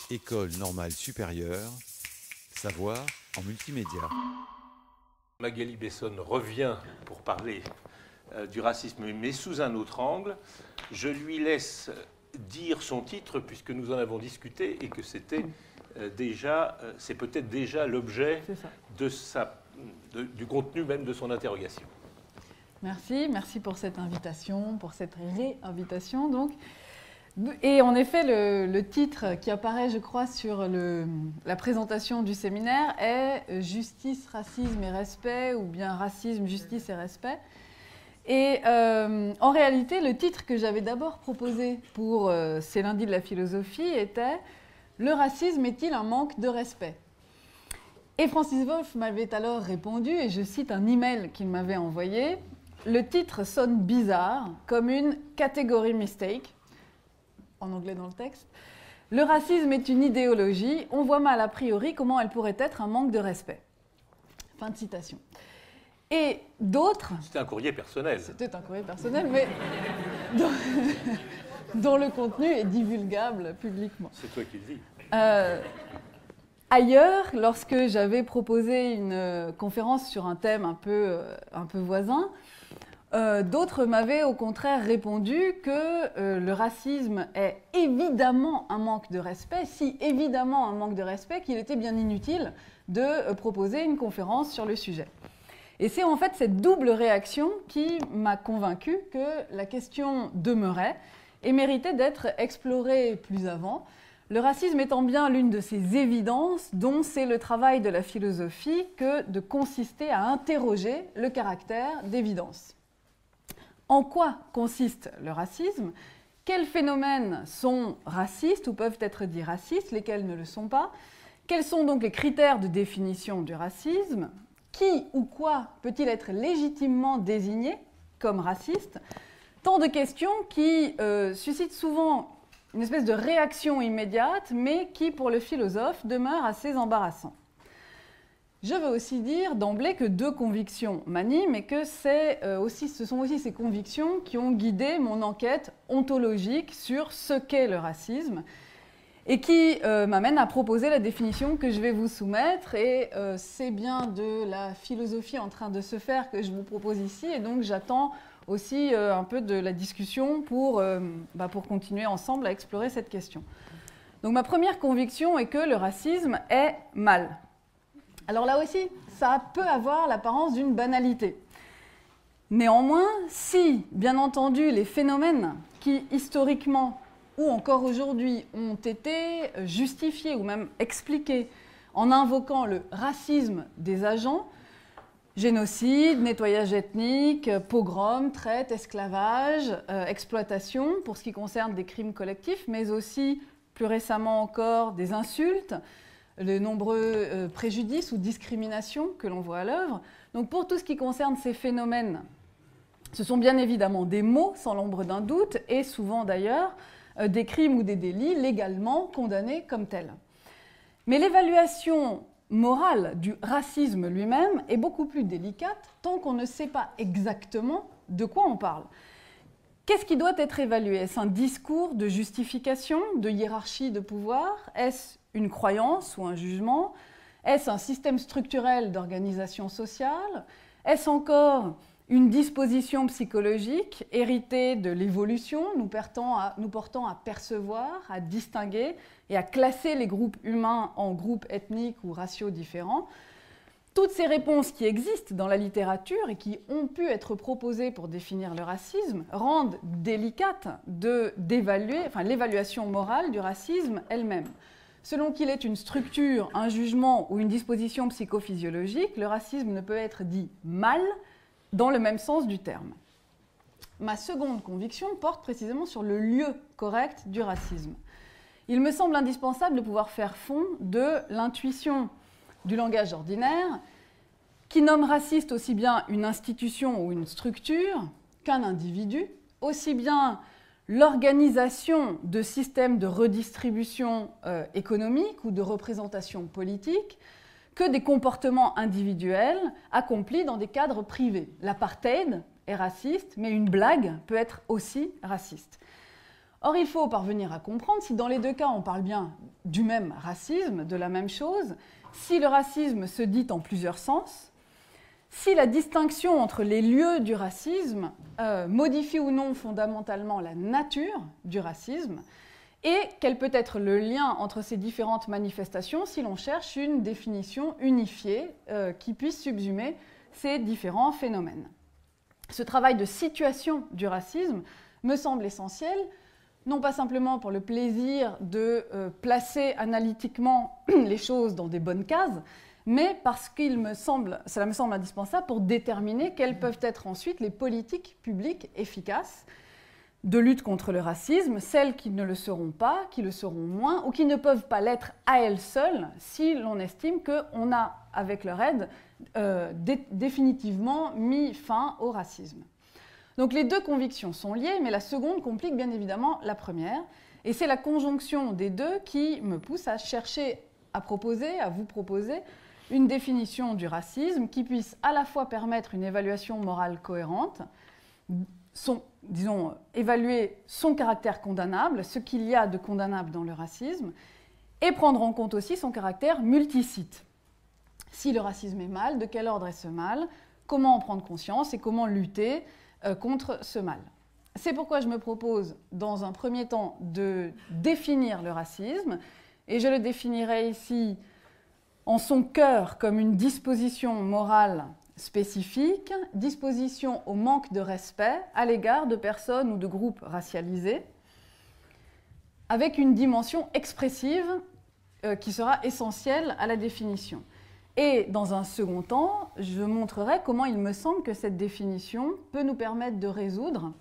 École normale supérieure, savoir en multimédia. Magali Besson revient pour parler du racisme, mais sous un autre angle. Je lui laisse dire son titre, puisque nous en avons discuté, et que c'était c'est peut-être déjà l'objet du contenu même de son interrogation. Merci pour cette invitation, pour cette réinvitation donc. Et en effet, le titre qui apparaît, je crois, sur la présentation du séminaire est « Justice, racisme et respect » ou bien « Racisme, justice et respect ». Et en réalité, le titre que j'avais d'abord proposé pour ces lundis de la philosophie était « Le racisme est-il un manque de respect ?» Et Francis Wolff m'avait alors répondu, et je cite un email qu'il m'avait envoyé, « Le titre sonne bizarre, comme une « category mistake », en anglais dans le texte. Le racisme est une idéologie, on voit mal a priori comment elle pourrait être un manque de respect. Fin de citation. Et d'autres... C'était un courrier personnel. C'était un courrier personnel, mais dont le contenu est divulgable publiquement. C'est toi qui le dis. Ailleurs, lorsque j'avais proposé une conférence sur un thème un peu voisin, d'autres m'avaient au contraire répondu que le racisme est évidemment un manque de respect, si évidemment un manque de respect qu'il était bien inutile de proposer une conférence sur le sujet. Et c'est en fait cette double réaction qui m'a convaincue que la question demeurait et méritait d'être explorée plus avant, le racisme étant bien l'une de ces évidences dont c'est le travail de la philosophie que de consister à interroger le caractère d'évidence. En quoi consiste le racisme? Quels phénomènes sont racistes ou peuvent être dits racistes, lesquels ne le sont pas? Quels sont donc les critères de définition du racisme? Qui ou quoi peut-il être légitimement désigné comme raciste? Tant de questions qui suscitent souvent une espèce de réaction immédiate, mais qui, pour le philosophe, demeurent assez embarrassants. Je veux aussi dire d'emblée que deux convictions m'animent et que ce sont aussi ces convictions qui ont guidé mon enquête ontologique sur ce qu'est le racisme et qui m'amènent à proposer la définition que je vais vous soumettre. Et c'est bien de la philosophie en train de se faire que je vous propose ici, et donc j'attends aussi un peu de la discussion pour continuer ensemble à explorer cette question. Donc ma première conviction est que le racisme est mal. Alors là aussi, ça peut avoir l'apparence d'une banalité. Néanmoins, si, bien entendu, les phénomènes qui, historiquement ou encore aujourd'hui, ont été justifiés ou même expliqués en invoquant le racisme des agents, génocide, nettoyage ethnique, pogrom, traite, esclavage, exploitation, pour ce qui concerne des crimes collectifs, mais aussi, plus récemment encore, des insultes, les nombreux préjudices ou discriminations que l'on voit à l'œuvre. Donc pour tout ce qui concerne ces phénomènes, ce sont bien évidemment des mots, sans l'ombre d'un doute, et souvent d'ailleurs des crimes ou des délits légalement condamnés comme tels. Mais l'évaluation morale du racisme lui-même est beaucoup plus délicate tant qu'on ne sait pas exactement de quoi on parle. Qu'est-ce qui doit être évalué? Est-ce un discours de justification, de hiérarchie de pouvoir? Est-ce une croyance ou un jugement? Est-ce un système structurel d'organisation sociale? Est-ce encore une disposition psychologique héritée de l'évolution, nous portant à percevoir, à distinguer et à classer les groupes humains en groupes ethniques ou raciaux différents? Toutes ces réponses qui existent dans la littérature et qui ont pu être proposées pour définir le racisme rendent délicate l'évaluation morale du racisme elle-même. Selon qu'il est une structure, un jugement ou une disposition psychophysiologique, le racisme ne peut être dit mal dans le même sens du terme. Ma seconde conviction porte précisément sur le lieu correct du racisme. Il me semble indispensable de pouvoir faire fond de l'intuition du langage ordinaire qui nomme raciste aussi bien une institution ou une structure qu'un individu, aussi bien l'organisation de systèmes de redistribution économique ou de représentation politique que des comportements individuels accomplis dans des cadres privés. L'apartheid est raciste, mais une blague peut être aussi raciste. Or, il faut parvenir à comprendre si dans les deux cas on parle bien du même racisme, de la même chose, si le racisme se dit en plusieurs sens, si la distinction entre les lieux du racisme modifie ou non fondamentalement la nature du racisme, et quel peut être le lien entre ces différentes manifestations si l'on cherche une définition unifiée qui puisse subsumer ces différents phénomènes. Ce travail de situation du racisme me semble essentiel, non pas simplement pour le plaisir de placer analytiquement les choses dans des bonnes cases, mais parce que cela me semble indispensable pour déterminer quelles peuvent être ensuite les politiques publiques efficaces de lutte contre le racisme, celles qui ne le seront pas, qui le seront moins, ou qui ne peuvent pas l'être à elles seules si l'on estime qu'on a, avec leur aide, définitivement mis fin au racisme. Donc les deux convictions sont liées, mais la seconde complique bien évidemment la première, et c'est la conjonction des deux qui me pousse à chercher à vous proposer, une définition du racisme qui puisse à la fois permettre une évaluation morale cohérente, évaluer son caractère condamnable, ce qu'il y a de condamnable dans le racisme, et prendre en compte aussi son caractère multicite. Si le racisme est mal, de quel ordre est ce mal, comment en prendre conscience et comment lutter contre ce mal. C'est pourquoi je me propose, dans un premier temps, de définir le racisme, et je le définirai ici en son cœur comme une disposition morale spécifique, disposition au manque de respect à l'égard de personnes ou de groupes racialisés, avec une dimension expressive qui sera essentielle à la définition. Et dans un second temps, je montrerai comment il me semble que cette définition peut nous permettre de résoudre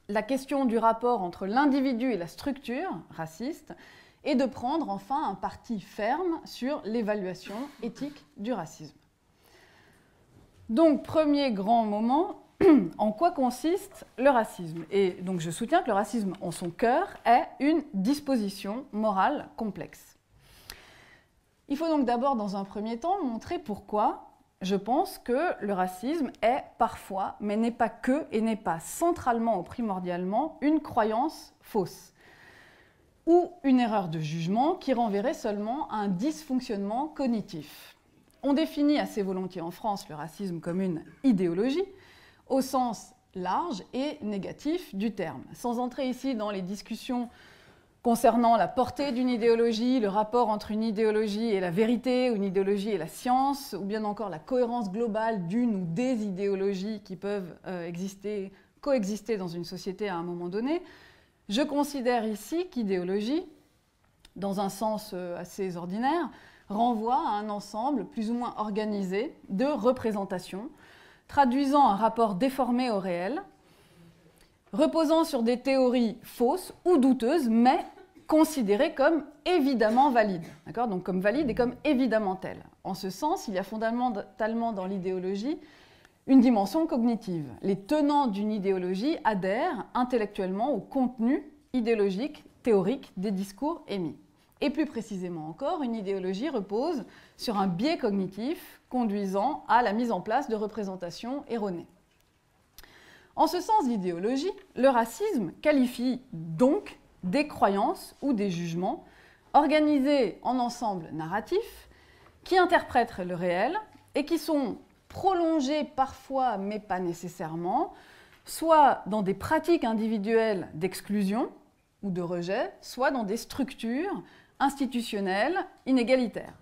la question du rapport entre l'individu et la structure raciste, et de prendre enfin un parti ferme sur l'évaluation éthique du racisme. Donc, premier grand moment, en quoi consiste le racisme? Et donc je soutiens que le racisme en son cœur est une disposition morale complexe. Il faut donc d'abord, dans un premier temps, montrer pourquoi je pense que le racisme est parfois, mais n'est pas que, et n'est pas centralement ou primordialement, une croyance fausse, ou une erreur de jugement qui renverrait seulement à un dysfonctionnement cognitif. On définit assez volontiers en France le racisme comme une idéologie, au sens large et négatif du terme. Sans entrer ici dans les discussions concernant la portée d'une idéologie, le rapport entre une idéologie et la vérité, ou une idéologie et la science, ou bien encore la cohérence globale d'une ou des idéologies qui peuvent coexister dans une société à un moment donné, je considère ici qu'idéologie, dans un sens assez ordinaire, renvoie à un ensemble plus ou moins organisé de représentations, traduisant un rapport déformé au réel, reposant sur des théories fausses ou douteuses, mais considérées comme évidemment valides. Donc comme valides et comme évidemment telles. En ce sens, il y a fondamentalement dans l'idéologie une dimension cognitive. Les tenants d'une idéologie adhèrent intellectuellement au contenu idéologique, théorique des discours émis. Et plus précisément encore, une idéologie repose sur un biais cognitif conduisant à la mise en place de représentations erronées. En ce sens d'idéologie, le racisme qualifie donc des croyances ou des jugements organisés en ensemble narratif qui interprètent le réel et qui sont prolongés parfois, mais pas nécessairement, soit dans des pratiques individuelles d'exclusion ou de rejet, soit dans des structures institutionnelles inégalitaires.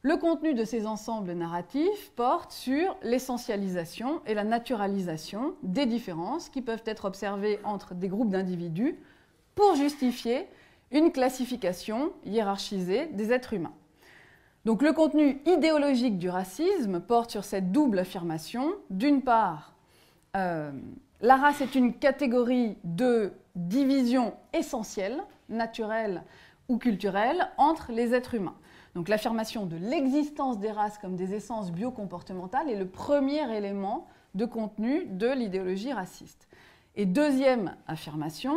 Le contenu de ces ensembles narratifs porte sur l'essentialisation et la naturalisation des différences qui peuvent être observées entre des groupes d'individus pour justifier une classification hiérarchisée des êtres humains. Donc le contenu idéologique du racisme porte sur cette double affirmation. D'une part, la race est une catégorie de division essentielle, naturelle ou culturelle, entre les êtres humains. Donc l'affirmation de l'existence des races comme des essences biocomportementales est le premier élément de contenu de l'idéologie raciste. Et deuxième affirmation,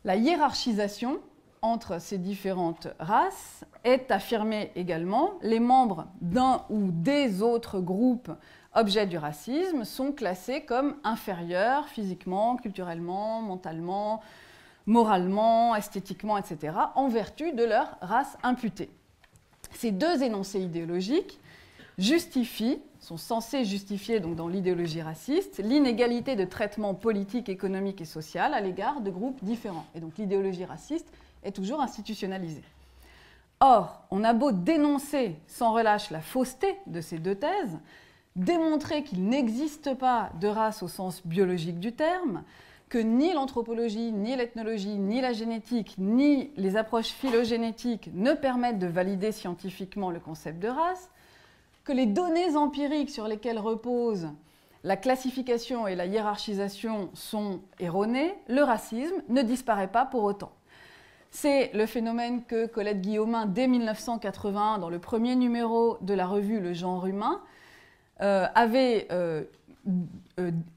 la hiérarchisation entre ces différentes races est affirmée également. Les membres d'un ou des autres groupes objets du racisme sont classés comme inférieurs physiquement, culturellement, mentalement, moralement, esthétiquement, etc., en vertu de leur race imputée. Ces deux énoncés idéologiques sont censés justifier, donc dans l'idéologie raciste, l'inégalité de traitement politique, économique et social à l'égard de groupes différents. Et donc l'idéologie raciste est toujours institutionnalisée. Or, on a beau dénoncer sans relâche la fausseté de ces deux thèses, démontrer qu'il n'existe pas de race au sens biologique du terme, que ni l'anthropologie, ni l'ethnologie, ni la génétique, ni les approches phylogénétiques ne permettent de valider scientifiquement le concept de race, que les données empiriques sur lesquelles repose la classification et la hiérarchisation sont erronées, le racisme ne disparaît pas pour autant. C'est le phénomène que Colette Guillaumin, dès 1981, dans le premier numéro de la revue Le Genre Humain, avait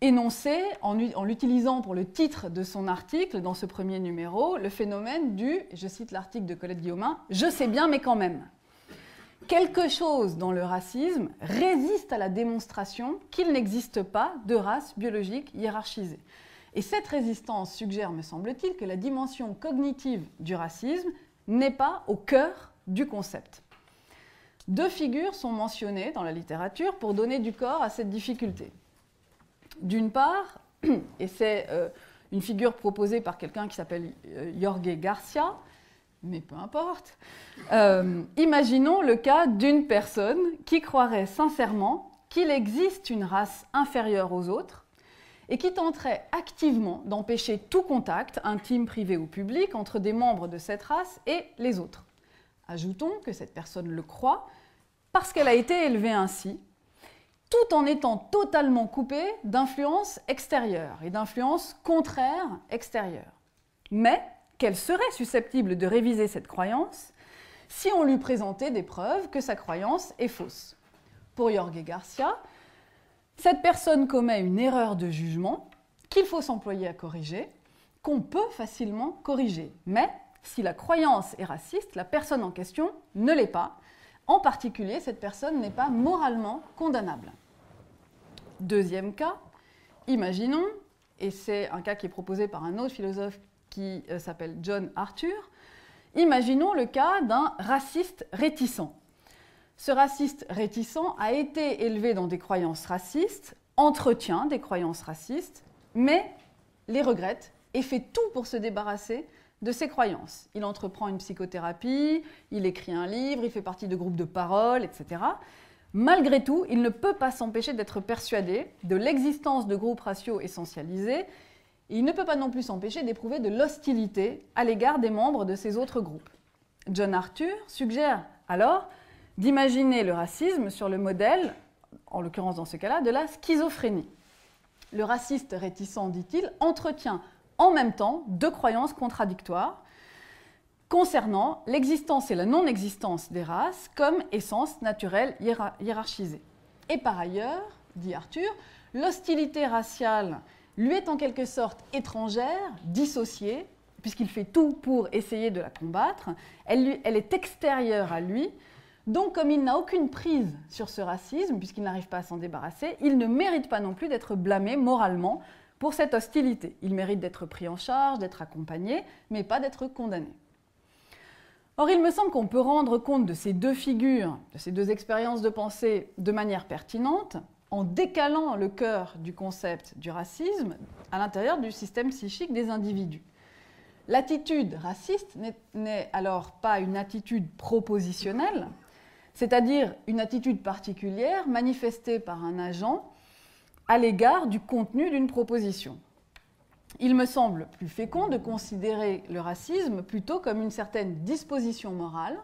énoncé, en l'utilisant pour le titre de son article, dans ce premier numéro, le phénomène du, je cite l'article de Colette Guillaumin, « je sais bien mais quand même ». Quelque chose dans le racisme résiste à la démonstration qu'il n'existe pas de race biologique hiérarchisée. Et cette résistance suggère, me semble-t-il, que la dimension cognitive du racisme n'est pas au cœur du concept. Deux figures sont mentionnées dans la littérature pour donner du corps à cette difficulté. D'une part, et c'est une figure proposée par quelqu'un qui s'appelle Jorge Garcia, mais peu importe, imaginons le cas d'une personne qui croirait sincèrement qu'il existe une race inférieure aux autres et qui tenterait activement d'empêcher tout contact, intime, privé ou public, entre des membres de cette race et les autres. Ajoutons que cette personne le croit parce qu'elle a été élevée ainsi, tout en étant totalement coupée d'influences extérieures et d'influences contraires extérieures. Mais qu'elle serait susceptible de réviser cette croyance si on lui présentait des preuves que sa croyance est fausse. Pour Jorge Garcia, cette personne commet une erreur de jugement qu'il faut s'employer à corriger, qu'on peut facilement corriger. Mais si la croyance est raciste, la personne en question ne l'est pas. En particulier, cette personne n'est pas moralement condamnable. Deuxième cas, imaginons, et c'est un cas qui est proposé par un autre philosophe qui s'appelle John Arthur, imaginons le cas d'un raciste réticent. Ce raciste réticent a été élevé dans des croyances racistes, entretient des croyances racistes, mais les regrette et fait tout pour se débarrasser de ses croyances. Il entreprend une psychothérapie, il écrit un livre, il fait partie de groupes de parole, etc. Malgré tout, il ne peut pas s'empêcher d'être persuadé de l'existence de groupes raciaux essentialisés. Et il ne peut pas non plus s'empêcher d'éprouver de l'hostilité à l'égard des membres de ces autres groupes. John Arthur suggère alors d'imaginer le racisme sur le modèle, en l'occurrence dans ce cas-là, de la schizophrénie. Le raciste réticent, dit-il, entretient en même temps deux croyances contradictoires concernant l'existence et la non-existence des races comme essence naturelle hiérarchisée. Et par ailleurs, dit Arthur, l'hostilité raciale lui est en quelque sorte étrangère, dissociée, puisqu'il fait tout pour essayer de la combattre. Elle est extérieure à lui. Donc, comme il n'a aucune prise sur ce racisme, puisqu'il n'arrive pas à s'en débarrasser, il ne mérite pas non plus d'être blâmé moralement pour cette hostilité. Il mérite d'être pris en charge, d'être accompagné, mais pas d'être condamné. Or, il me semble qu'on peut rendre compte de ces deux figures, de ces deux expériences de pensée de manière pertinente, en décalant le cœur du concept du racisme à l'intérieur du système psychique des individus. L'attitude raciste n'est alors pas une attitude propositionnelle, c'est-à-dire une attitude particulière manifestée par un agent à l'égard du contenu d'une proposition. Il me semble plus fécond de considérer le racisme plutôt comme une certaine disposition morale,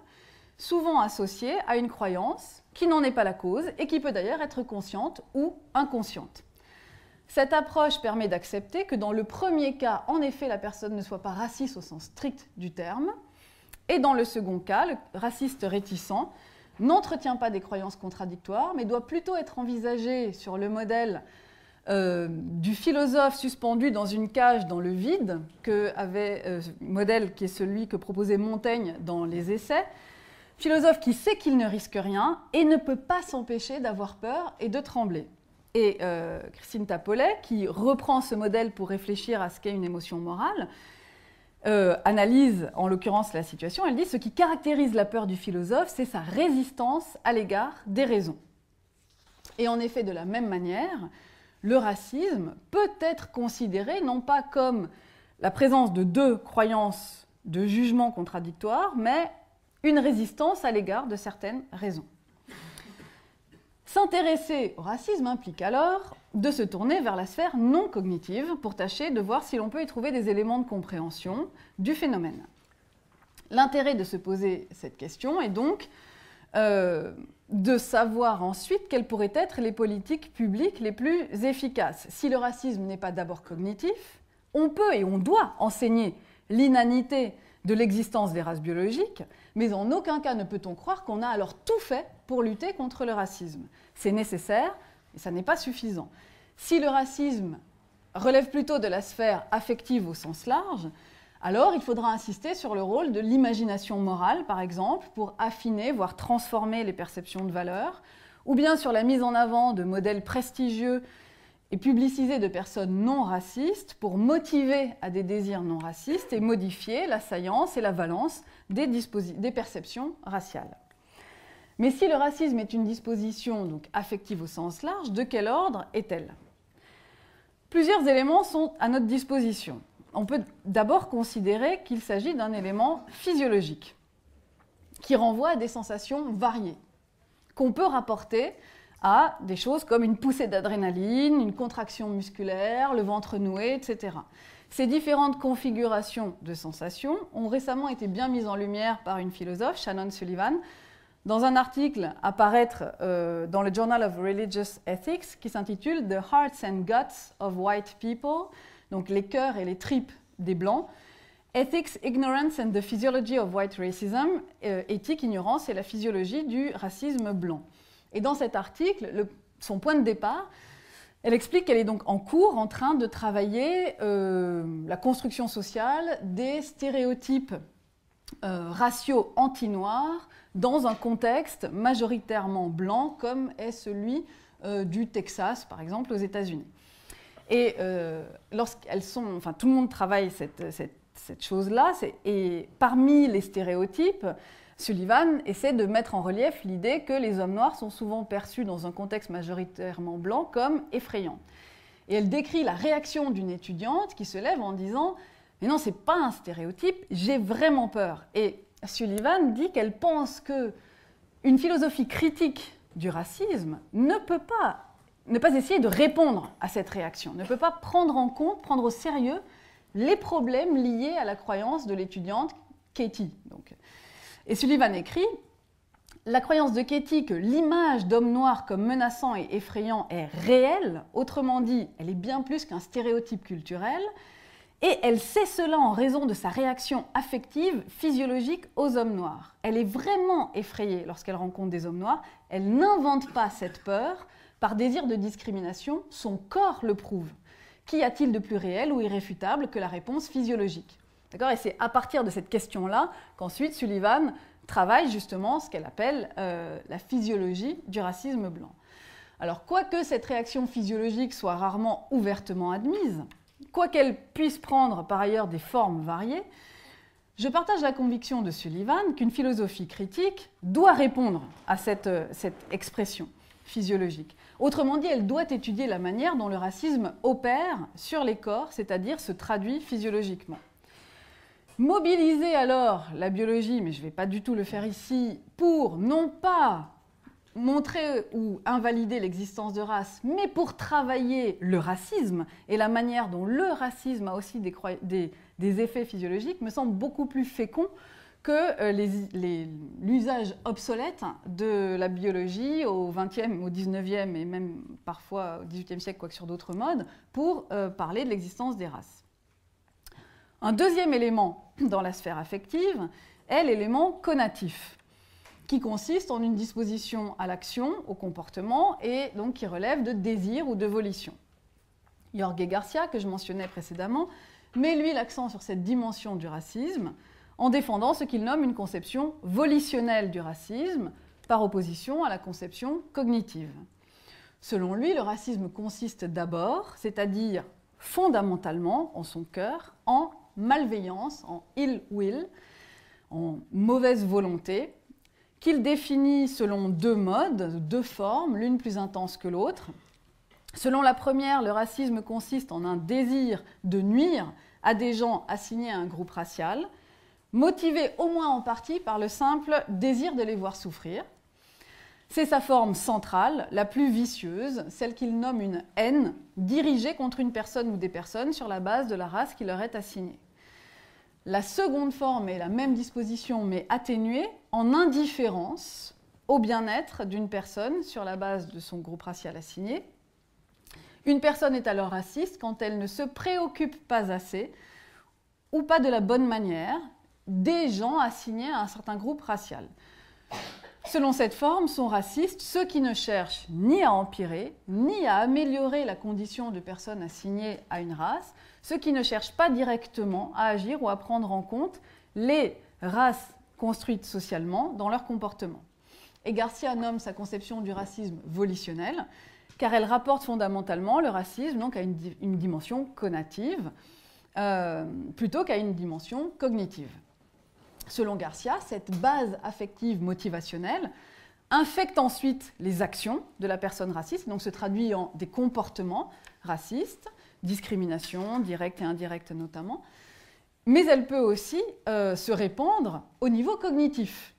souvent associée à une croyance qui n'en est pas la cause et qui peut d'ailleurs être consciente ou inconsciente. Cette approche permet d'accepter que dans le premier cas, en effet, la personne ne soit pas raciste au sens strict du terme, et dans le second cas, le raciste réticent n'entretient pas des croyances contradictoires, mais doit plutôt être envisagé sur le modèle du philosophe suspendu dans une cage dans le vide, modèle qui est celui que proposait Montaigne dans les Essais, philosophe qui sait qu'il ne risque rien et ne peut pas s'empêcher d'avoir peur et de trembler. Et Christine Tapolet, qui reprend ce modèle pour réfléchir à ce qu'est une émotion morale, analyse en l'occurrence la situation. Elle dit « Ce qui caractérise la peur du philosophe, c'est sa résistance à l'égard des raisons. » Et en effet, de la même manière, le racisme peut être considéré non pas comme la présence de deux croyances de jugement contradictoires, mais une résistance à l'égard de certaines raisons. S'intéresser au racisme implique alors de se tourner vers la sphère non cognitive pour tâcher de voir si l'on peut y trouver des éléments de compréhension du phénomène. L'intérêt de se poser cette question est donc de savoir ensuite quelles pourraient être les politiques publiques les plus efficaces. Si le racisme n'est pas d'abord cognitif, on peut et on doit enseigner l'inanité de l'existence des races biologiques, mais en aucun cas ne peut-on croire qu'on a alors tout fait pour lutter contre le racisme. C'est nécessaire, mais ça n'est pas suffisant. Si le racisme relève plutôt de la sphère affective au sens large, alors il faudra insister sur le rôle de l'imagination morale, par exemple, pour affiner, voire transformer les perceptions de valeur, ou bien sur la mise en avant de modèles prestigieux et publicisés de personnes non racistes pour motiver à des désirs non racistes et modifier la saillance et la valence des perceptions raciales. Mais si le racisme est une disposition donc affective au sens large, de quel ordre est-elle? Plusieurs éléments sont à notre disposition. On peut d'abord considérer qu'il s'agit d'un élément physiologique qui renvoie à des sensations variées, qu'on peut rapporter à des choses comme une poussée d'adrénaline, une contraction musculaire, le ventre noué, etc. Ces différentes configurations de sensations ont récemment été bien mises en lumière par une philosophe, Shannon Sullivan, dans un article à paraître dans le Journal of Religious Ethics qui s'intitule « The Hearts and Guts of White People », donc les cœurs et les tripes des Blancs, « Ethics, Ignorance and the Physiology of White Racism », éthique, ignorance et la physiologie du racisme blanc. Et dans cet article, son point de départ, elle explique qu'elle est donc en cours en train de travailler la construction sociale des stéréotypes raciaux anti-noirs dans un contexte majoritairement blanc comme est celui du Texas, par exemple, aux États-Unis. Et lorsqu'elles sont, enfin, tout le monde travaille cette chose-là, et parmi les stéréotypes, Sullivan essaie de mettre en relief l'idée que les hommes noirs sont souvent perçus dans un contexte majoritairement blanc comme effrayants. Et elle décrit la réaction d'une étudiante qui se lève en disant « Mais non, c'est pas un stéréotype, j'ai vraiment peur ». Et Sullivan dit qu'elle pense qu'une philosophie critique du racisme ne peut pas essayer de répondre à cette réaction, ne peut pas prendre en compte, prendre au sérieux les problèmes liés à la croyance de l'étudiante Katie. Et Sullivan écrit « La croyance de Katie que l'image d'homme noir comme menaçant et effrayant est réelle, autrement dit, elle est bien plus qu'un stéréotype culturel, et elle sait cela en raison de sa réaction affective, physiologique aux hommes noirs. Elle est vraiment effrayée lorsqu'elle rencontre des hommes noirs, elle n'invente pas cette peur par désir de discrimination, son corps le prouve. Qu'y a-t-il de plus réel ou irréfutable que la réponse physiologique ?» Et c'est à partir de cette question-là qu'ensuite Sullivan travaille justement ce qu'elle appelle la physiologie du racisme blanc. Alors, quoique cette réaction physiologique soit rarement ouvertement admise, quoiqu'elle puisse prendre par ailleurs des formes variées, je partage la conviction de Sullivan qu'une philosophie critique doit répondre à cette expression physiologique. Autrement dit, elle doit étudier la manière dont le racisme opère sur les corps, c'est-à-dire se traduit physiologiquement. Mobiliser alors la biologie, mais je ne vais pas du tout le faire ici, pour non pas montrer ou invalider l'existence de race, mais pour travailler le racisme et la manière dont le racisme a aussi des effets physiologiques, me semble beaucoup plus fécond que l'usage obsolète de la biologie au XXe, au XIXe et même parfois au XVIIIe siècle, quoique sur d'autres modes, pour parler de l'existence des races. Un deuxième élément dans la sphère affective est l'élément conatif, qui consiste en une disposition à l'action, au comportement, et donc qui relève de désir ou de volition. Jorge Garcia, que je mentionnais précédemment, met lui l'accent sur cette dimension du racisme en défendant ce qu'il nomme une conception volitionnelle du racisme, par opposition à la conception cognitive. Selon lui, le racisme consiste d'abord, c'est-à-dire fondamentalement, en son cœur, en malveillance, en ill will, en mauvaise volonté, qu'il définit selon deux modes, deux formes, l'une plus intense que l'autre. Selon la première, le racisme consiste en un désir de nuire à des gens assignés à un groupe racial, motivé au moins en partie par le simple désir de les voir souffrir. C'est sa forme centrale, la plus vicieuse, celle qu'il nomme une haine, dirigée contre une personne ou des personnes sur la base de la race qui leur est assignée. La seconde forme est la même disposition, mais atténuée, en indifférence au bien-être d'une personne sur la base de son groupe racial assigné. Une personne est alors raciste quand elle ne se préoccupe pas assez, ou pas de la bonne manière, des gens assignés à un certain groupe racial. Selon cette forme, sont racistes ceux qui ne cherchent ni à empirer, ni à améliorer la condition de personnes assignées à une race, ceux qui ne cherchent pas directement à agir ou à prendre en compte les races construites socialement dans leur comportement. Et Garcia nomme sa conception du racisme volitionnel, car elle rapporte fondamentalement le racisme donc à une dimension connative, plutôt qu'à une dimension cognitive. Selon Garcia, cette base affective motivationnelle infecte ensuite les actions de la personne raciste, donc se traduit en des comportements racistes, discrimination directe et indirecte notamment, mais elle peut aussi se répandre au niveau cognitif.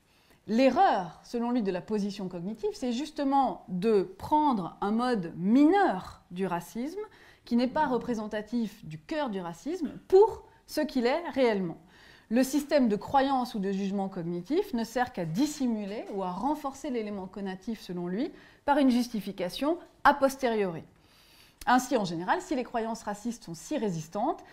L'erreur, selon lui, de la position cognitive, c'est justement de prendre un mode mineur du racisme, qui n'est pas représentatif du cœur du racisme, pour ce qu'il est réellement. Le système de croyance ou de jugement cognitif ne sert qu'à dissimuler ou à renforcer l'élément connatif, selon lui, par une justification a posteriori. Ainsi, en général, si les croyances racistes sont si résistantes,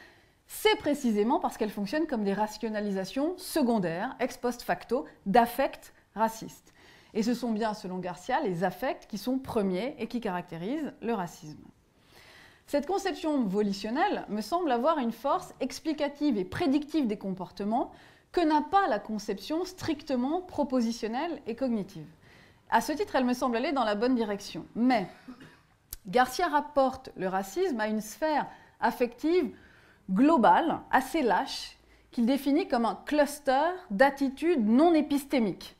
c'est précisément parce qu'elles fonctionnent comme des rationalisations secondaires, ex post facto, d'affects racistes. Et ce sont bien, selon Garcia, les affects qui sont premiers et qui caractérisent le racisme. Cette conception volitionnelle me semble avoir une force explicative et prédictive des comportements que n'a pas la conception strictement propositionnelle et cognitive. À ce titre, elle me semble aller dans la bonne direction. Mais Garcia rapporte le racisme à une sphère affective globale, assez lâche, qu'il définit comme un cluster d'attitudes non épistémiques,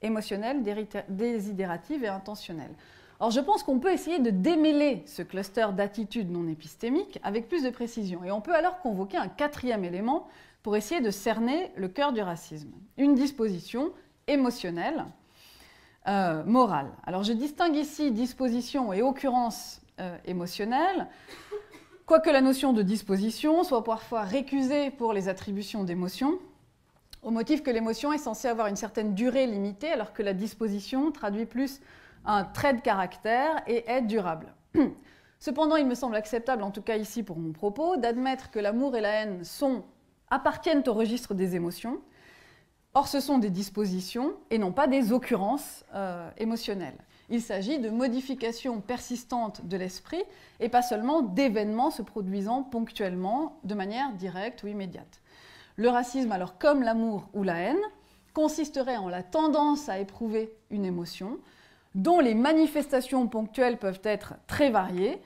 émotionnelles, désidératives et intentionnelles. Or, je pense qu'on peut essayer de démêler ce cluster d'attitudes non épistémiques avec plus de précision. Et on peut alors convoquer un quatrième élément pour essayer de cerner le cœur du racisme. Une disposition émotionnelle, morale. Alors, je distingue ici disposition et occurrence émotionnelle, quoique la notion de disposition soit parfois récusée pour les attributions d'émotion, au motif que l'émotion est censée avoir une certaine durée limitée, alors que la disposition traduit plus un trait de caractère et est durable. Cependant, il me semble acceptable, en tout cas ici pour mon propos, d'admettre que l'amour et la haine appartiennent au registre des émotions. Or, ce sont des dispositions et non pas des occurrences émotionnelles. Il s'agit de modifications persistantes de l'esprit et pas seulement d'événements se produisant ponctuellement de manière directe ou immédiate. Le racisme, alors comme l'amour ou la haine, consisterait en la tendance à éprouver une émotion dont les manifestations ponctuelles peuvent être très variées,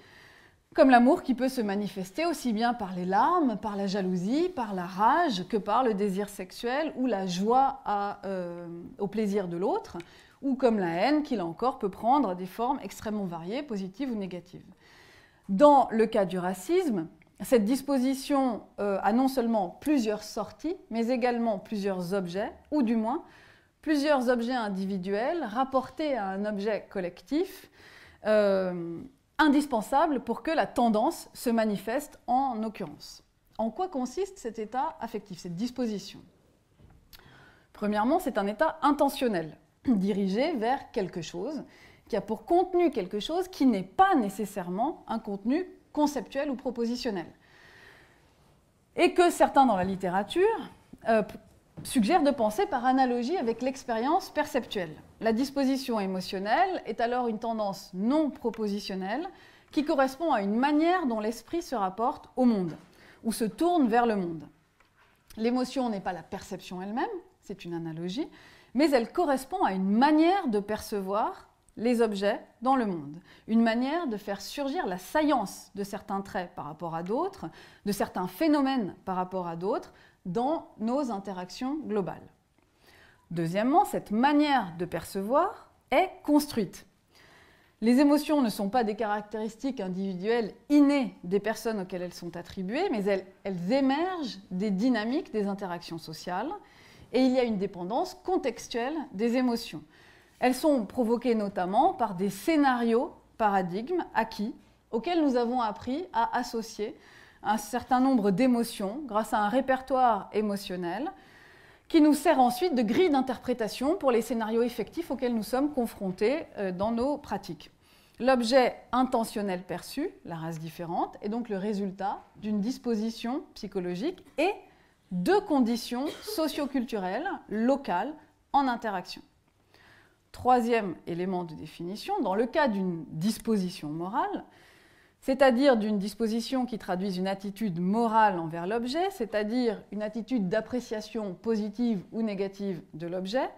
comme l'amour qui peut se manifester aussi bien par les larmes, par la jalousie, par la rage, que par le désir sexuel ou la joie au plaisir de l'autre, ou comme la haine qui, là encore, peut prendre des formes extrêmement variées, positives ou négatives. Dans le cas du racisme, cette disposition a non seulement plusieurs sorties, mais également plusieurs objets, ou du moins plusieurs objets individuels rapportés à un objet collectif, indispensable pour que la tendance se manifeste en occurrence. En quoi consiste cet état affectif, cette disposition ? Premièrement, c'est un état intentionnel, dirigé vers quelque chose, qui a pour contenu quelque chose qui n'est pas nécessairement un contenu conceptuel ou propositionnel. Et que certains dans la littérature suggèrent de penser par analogie avec l'expérience perceptuelle. La disposition émotionnelle est alors une tendance non propositionnelle qui correspond à une manière dont l'esprit se rapporte au monde, ou se tourne vers le monde. L'émotion n'est pas la perception elle-même, c'est une analogie, mais elle correspond à une manière de percevoir les objets dans le monde, une manière de faire surgir la saillance de certains traits par rapport à d'autres, de certains phénomènes par rapport à d'autres dans nos interactions globales. Deuxièmement, cette manière de percevoir est construite. Les émotions ne sont pas des caractéristiques individuelles innées des personnes auxquelles elles sont attribuées, mais elles émergent des dynamiques des interactions sociales, et il y a une dépendance contextuelle des émotions. Elles sont provoquées notamment par des scénarios, paradigmes acquis, auxquels nous avons appris à associer un certain nombre d'émotions grâce à un répertoire émotionnel qui nous sert ensuite de grille d'interprétation pour les scénarios effectifs auxquels nous sommes confrontés dans nos pratiques. L'objet intentionnel perçu, la race différente, est donc le résultat d'une disposition psychologique et de conditions socio-culturelles locales en interaction. Troisième élément de définition, dans le cas d'une disposition morale, c'est-à-dire d'une disposition qui traduise une attitude morale envers l'objet, c'est-à-dire une attitude d'appréciation positive ou négative de l'objet,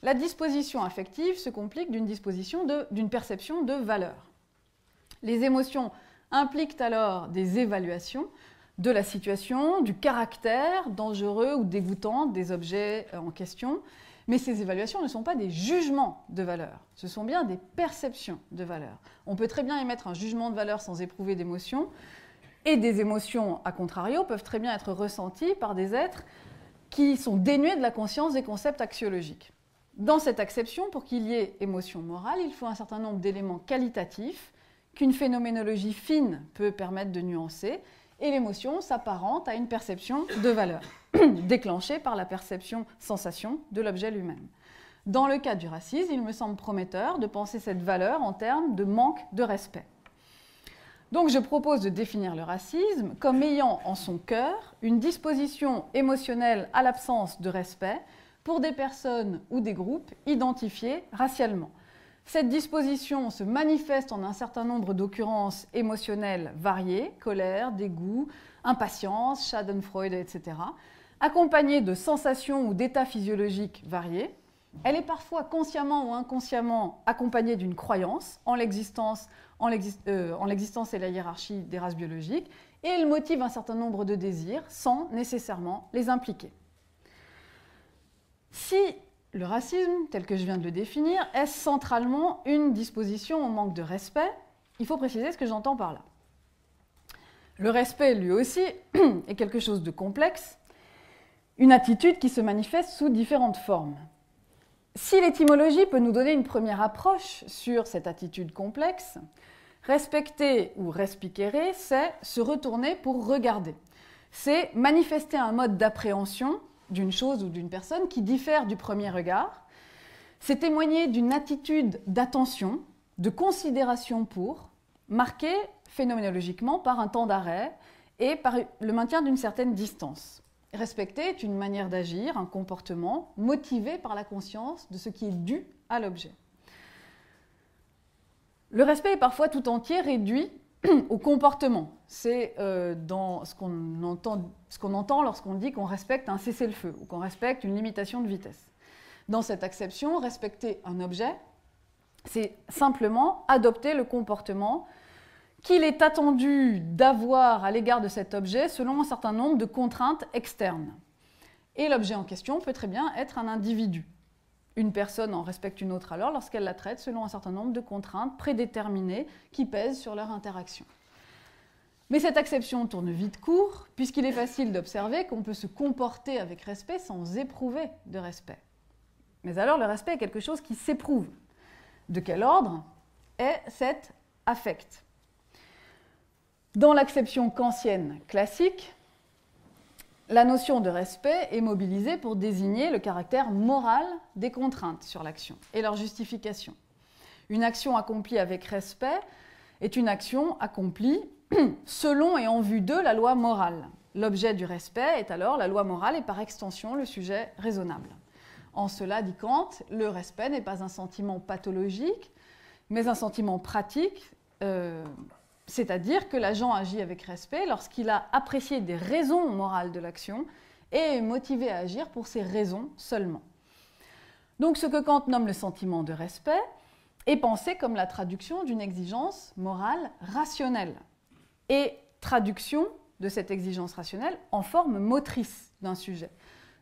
la disposition affective se complique d'une perception de valeur. Les émotions impliquent alors des évaluations de la situation, du caractère dangereux ou dégoûtant des objets en question, mais ces évaluations ne sont pas des jugements de valeur, ce sont bien des perceptions de valeur. On peut très bien émettre un jugement de valeur sans éprouver d'émotion, et des émotions, à contrario, peuvent très bien être ressenties par des êtres qui sont dénués de la conscience des concepts axiologiques. Dans cette acception, pour qu'il y ait émotion morale, il faut un certain nombre d'éléments qualitatifs qu'une phénoménologie fine peut permettre de nuancer, et l'émotion s'apparente à une perception de valeur, déclenchée par la perception-sensation de l'objet lui-même. Dans le cas du racisme, il me semble prometteur de penser cette valeur en termes de manque de respect. Donc je propose de définir le racisme comme ayant en son cœur une disposition émotionnelle à l'absence de respect pour des personnes ou des groupes identifiés racialement. Cette disposition se manifeste en un certain nombre d'occurrences émotionnelles variées, colère, dégoût, impatience, schadenfreude, etc., accompagnée de sensations ou d'états physiologiques variés. Elle est parfois consciemment ou inconsciemment accompagnée d'une croyance en l'existence et la hiérarchie des races biologiques, et elle motive un certain nombre de désirs sans nécessairement les impliquer. Si le racisme, tel que je viens de le définir, est centralement une disposition au manque de respect, il faut préciser ce que j'entends par là. Le respect, lui aussi, est quelque chose de complexe, une attitude qui se manifeste sous différentes formes. Si l'étymologie peut nous donner une première approche sur cette attitude complexe, respecter ou respiquere, c'est se retourner pour regarder. C'est manifester un mode d'appréhension d'une chose ou d'une personne qui diffère du premier regard. C'est témoigner d'une attitude d'attention, de considération pour, marquée phénoménologiquement par un temps d'arrêt et par le maintien d'une certaine distance. Respecter est une manière d'agir, un comportement motivé par la conscience de ce qui est dû à l'objet. Le respect est parfois tout entier réduit au comportement. C'est dans ce qu'on entend lorsqu'on dit qu'on respecte un cessez-le-feu ou qu'on respecte une limitation de vitesse. Dans cette acception, respecter un objet, c'est simplement adopter le comportement qu'il est attendu d'avoir à l'égard de cet objet selon un certain nombre de contraintes externes. Et l'objet en question peut très bien être un individu. Une personne en respecte une autre alors lorsqu'elle la traite selon un certain nombre de contraintes prédéterminées qui pèsent sur leur interaction. Mais cette acception tourne vite court, puisqu'il est facile d'observer qu'on peut se comporter avec respect sans éprouver de respect. Mais alors le respect est quelque chose qui s'éprouve. De quel ordre est cet affect ? Dans l'acception kantienne classique, la notion de respect est mobilisée pour désigner le caractère moral des contraintes sur l'action et leur justification. Une action accomplie avec respect est une action accomplie selon et en vue de la loi morale. L'objet du respect est alors la loi morale et par extension le sujet raisonnable. En cela, dit Kant, le respect n'est pas un sentiment pathologique, mais un sentiment pratique, c'est-à-dire que l'agent agit avec respect lorsqu'il a apprécié des raisons morales de l'action et est motivé à agir pour ces raisons seulement. Donc ce que Kant nomme le sentiment de respect est pensé comme la traduction d'une exigence morale rationnelle et traduction de cette exigence rationnelle en forme motrice d'un sujet.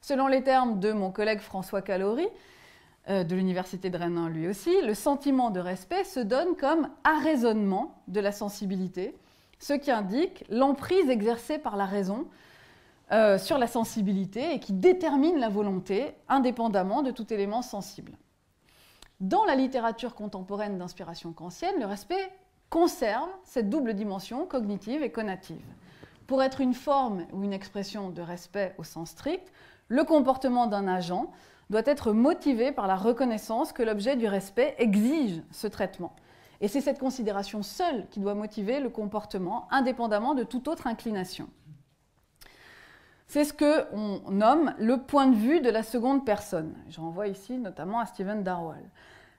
Selon les termes de mon collègue François Calaury, de l'Université de Rennes lui aussi, le sentiment de respect se donne comme arraisonnement de la sensibilité, ce qui indique l'emprise exercée par la raison sur la sensibilité et qui détermine la volonté indépendamment de tout élément sensible. Dans la littérature contemporaine d'inspiration kantienne, le respect conserve cette double dimension cognitive et conative. Pour être une forme ou une expression de respect au sens strict, le comportement d'un agent doit être motivé par la reconnaissance que l'objet du respect exige ce traitement. Et c'est cette considération seule qui doit motiver le comportement, indépendamment de toute autre inclination. C'est ce qu'on nomme le point de vue de la seconde personne. Je renvoie ici notamment à Stephen Darwall.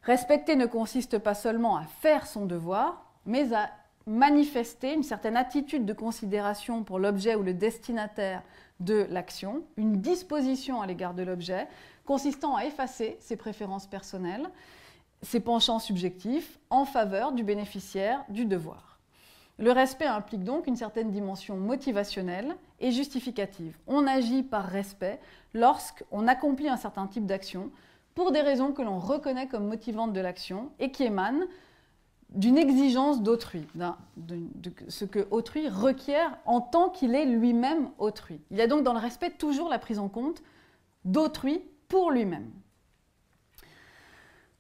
Respecter ne consiste pas seulement à faire son devoir, mais à manifester une certaine attitude de considération pour l'objet ou le destinataire de l'action, une disposition à l'égard de l'objet, consistant à effacer ses préférences personnelles, ses penchants subjectifs, en faveur du bénéficiaire du devoir. Le respect implique donc une certaine dimension motivationnelle et justificative. On agit par respect lorsqu'on accomplit un certain type d'action pour des raisons que l'on reconnaît comme motivantes de l'action et qui émanent d'une exigence d'autrui, de ce que autrui requiert en tant qu'il est lui-même autrui. Il y a donc dans le respect toujours la prise en compte d'autrui pour lui-même.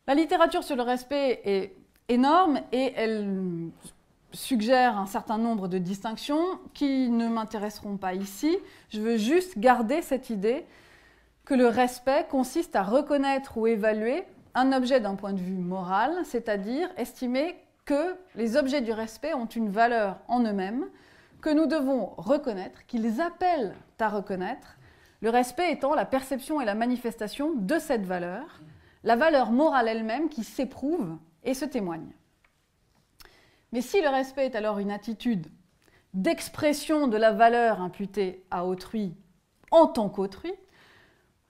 La littérature sur le respect est énorme et elle suggère un certain nombre de distinctions qui ne m'intéresseront pas ici. Je veux juste garder cette idée que le respect consiste à reconnaître ou évaluer un objet d'un point de vue moral, c'est-à-dire estimer que les objets du respect ont une valeur en eux-mêmes, que nous devons reconnaître, qu'ils appellent à reconnaître, le respect étant la perception et la manifestation de cette valeur, la valeur morale elle-même qui s'éprouve et se témoigne. Mais si le respect est alors une attitude d'expression de la valeur imputée à autrui en tant qu'autrui,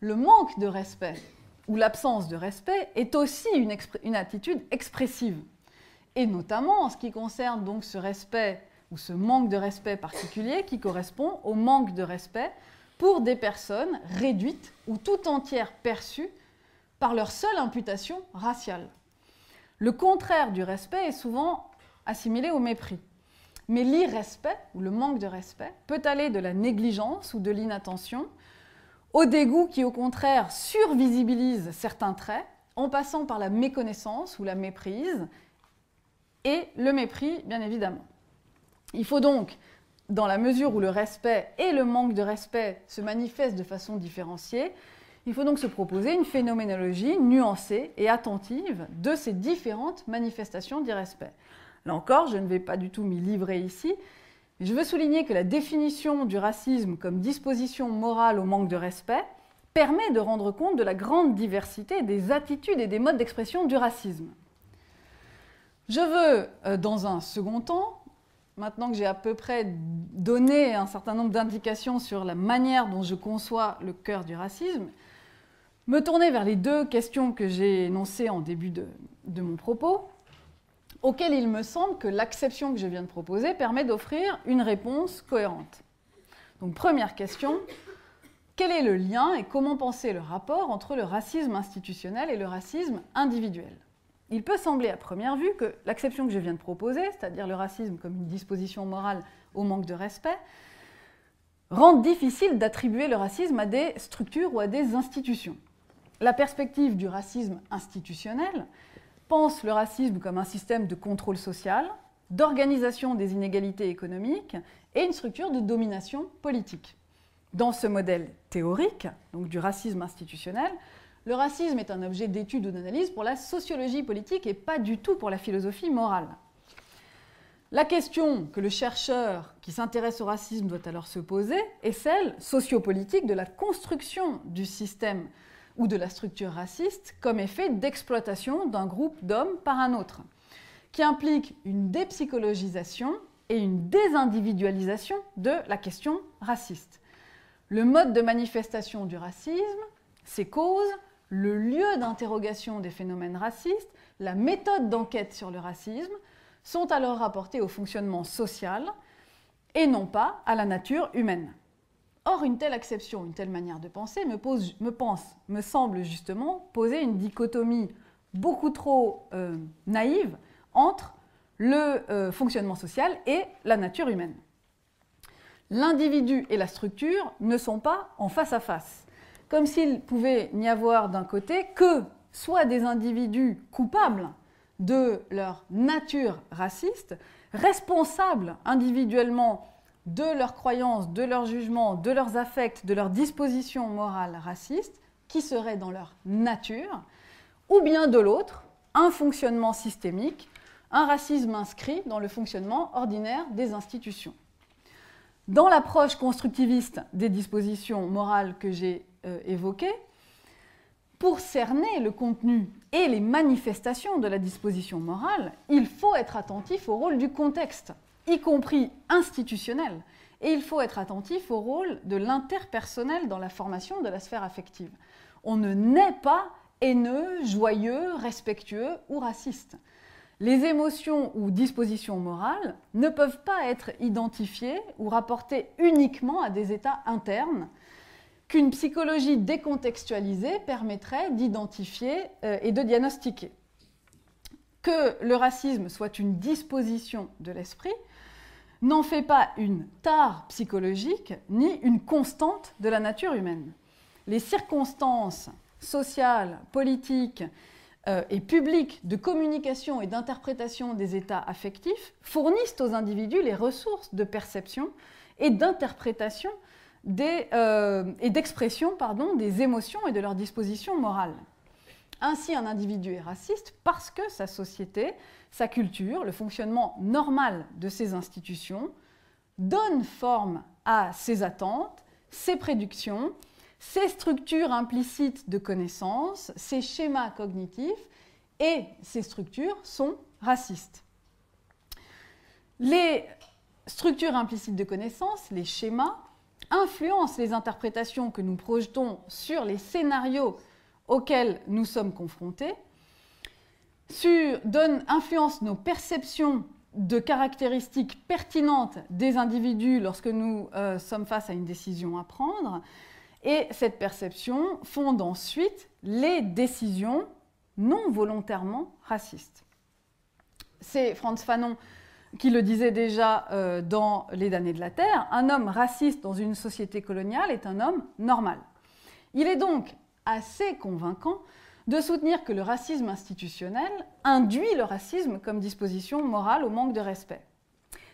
le manque de respect ou l'absence de respect est aussi une attitude expressive. Et notamment en ce qui concerne donc ce respect ou ce manque de respect particulier qui correspond au manque de respect pour des personnes réduites ou tout entières perçues par leur seule imputation raciale. Le contraire du respect est souvent assimilé au mépris. Mais l'irrespect, ou le manque de respect, peut aller de la négligence ou de l'inattention au dégoût qui, au contraire, survisibilise certains traits, en passant par la méconnaissance ou la méprise, et le mépris, bien évidemment. Il faut donc, dans la mesure où le respect et le manque de respect se manifestent de façon différenciée, il faut donc se proposer une phénoménologie nuancée et attentive de ces différentes manifestations d'irrespect. Là encore, je ne vais pas du tout m'y livrer ici, mais je veux souligner que la définition du racisme comme disposition morale au manque de respect permet de rendre compte de la grande diversité des attitudes et des modes d'expression du racisme. Je veux, dans un second temps, maintenant que j'ai à peu près donné un certain nombre d'indications sur la manière dont je conçois le cœur du racisme, me tourner vers les deux questions que j'ai énoncées en début de mon propos, auxquelles il me semble que l'acception que je viens de proposer permet d'offrir une réponse cohérente. Donc, première question, quel est le lien et comment penser le rapport entre le racisme institutionnel et le racisme individuel ? Il peut sembler à première vue que l'acception que je viens de proposer, c'est-à-dire le racisme comme une disposition morale au manque de respect, rende difficile d'attribuer le racisme à des structures ou à des institutions. La perspective du racisme institutionnel pense le racisme comme un système de contrôle social, d'organisation des inégalités économiques et une structure de domination politique. Dans ce modèle théorique, donc du racisme institutionnel, le racisme est un objet d'étude ou d'analyse pour la sociologie politique et pas du tout pour la philosophie morale. La question que le chercheur qui s'intéresse au racisme doit alors se poser est celle sociopolitique de la construction du système ou de la structure raciste comme effet d'exploitation d'un groupe d'hommes par un autre, qui implique une dépsychologisation et une désindividualisation de la question raciste. Le mode de manifestation du racisme, ses causes, le lieu d'interrogation des phénomènes racistes, la méthode d'enquête sur le racisme, sont alors rapportés au fonctionnement social et non pas à la nature humaine. Or, une telle acception, une telle manière de penser me semble justement poser une dichotomie beaucoup trop naïve entre le fonctionnement social et la nature humaine. L'individu et la structure ne sont pas en face à face, comme s'il pouvait n'y avoir d'un côté que soit des individus coupables de leur nature raciste, responsables individuellement de leurs croyances, de leurs jugements, de leurs affects, de leurs dispositions morales racistes, qui seraient dans leur nature, ou bien de l'autre, un fonctionnement systémique, un racisme inscrit dans le fonctionnement ordinaire des institutions. Dans l'approche constructiviste des dispositions morales que j'ai évoquées, pour cerner le contenu et les manifestations de la disposition morale, il faut être attentif au rôle du contexte, y compris institutionnel, et il faut être attentif au rôle de l'interpersonnel dans la formation de la sphère affective. On ne naît pas haineux, joyeux, respectueux ou raciste. Les émotions ou dispositions morales ne peuvent pas être identifiées ou rapportées uniquement à des états internes qu'une psychologie décontextualisée permettrait d'identifier et de diagnostiquer. Que le racisme soit une disposition de l'esprit n'en fait pas une tare psychologique ni une constante de la nature humaine. Les circonstances sociales, politiques et publiques de communication et d'interprétation des états affectifs fournissent aux individus les ressources de perception et d'interprétation et d'expression des émotions et de leurs dispositions morales. Ainsi, un individu est raciste parce que sa société, sa culture, le fonctionnement normal de ses institutions donne forme à ses attentes, ses prédictions, ses structures implicites de connaissances, ses schémas cognitifs, et ces structures sont racistes. Les structures implicites de connaissances, les schémas, influencent les interprétations que nous projetons sur les scénarios auxquels nous sommes confrontés, influencent nos perceptions de caractéristiques pertinentes des individus lorsque nous sommes face à une décision à prendre, et cette perception fonde ensuite les décisions non volontairement racistes. C'est Frantz Fanon qui le disait déjà dans Les damnés de la Terre, un homme raciste dans une société coloniale est un homme normal. Il est donc assez convaincant de soutenir que le racisme institutionnel induit le racisme comme disposition morale au manque de respect.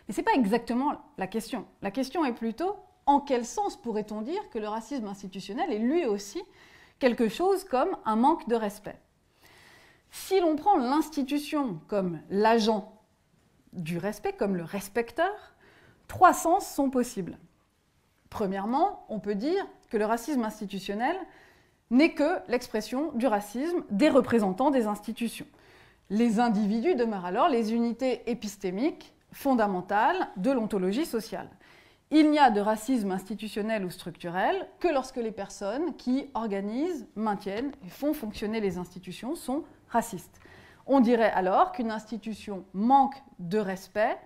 Mais ce n'est pas exactement la question. La question est plutôt en quel sens pourrait-on dire que le racisme institutionnel est lui aussi quelque chose comme un manque de respect? Si l'on prend l'institution comme l'agent du respect, comme le respecteur, 3 sens sont possibles. Premièrement, on peut dire que le racisme institutionnel n'est que l'expression du racisme des représentants des institutions. Les individus demeurent alors les unités épistémiques fondamentales de l'ontologie sociale. Il n'y a de racisme institutionnel ou structurel que lorsque les personnes qui organisent, maintiennent et font fonctionner les institutions sont racistes. On dirait alors qu'une institution manque de respect